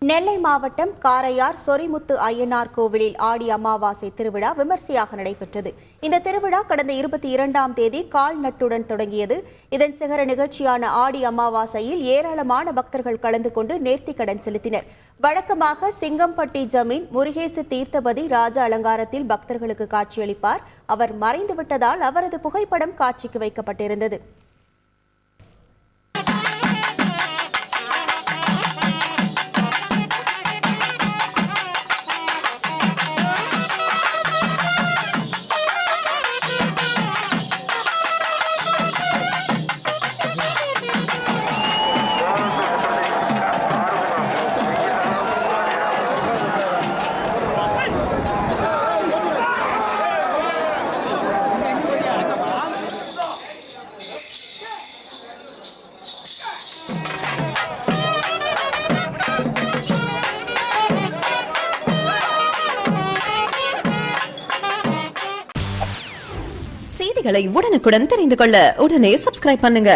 நெல்லை மாவட்டம் காரையார் சொரிமுத்து அய்யனார் கோவிலில் ஆடி அமாவாசை திருவிழா விமர்சையாக நடைபெற்றது. இந்த திருவிழா கடந்த 22ஆம் தேதி கால் நட்டுடன் தொடங்கியது. இதன் சிகர நிகழ்ச்சியான ஆடி அமாவாசையில் ஏராளமான பக்தர்கள் கலந்து கொண்டு நேர்த்திக்கடன் செலுத்தினர். வழக்கமாக சிங்கம்பட்டி ஜமீன் முருகேசு தீர்த்தபதி ராஜ அலங்காரத்தில் பக்தர்களுக்கு காட்சியளிப்பார். அவர் மறைந்துவிட்டதால் அவரது புகைப்படம் காட்சிக்கு வைக்கப்பட்டிருந்தது. செய்திகளை உடனுக்குடன் தெரிந்து கொள்ள உடனே சப்ஸ்கிரைப் பண்ணுங்க.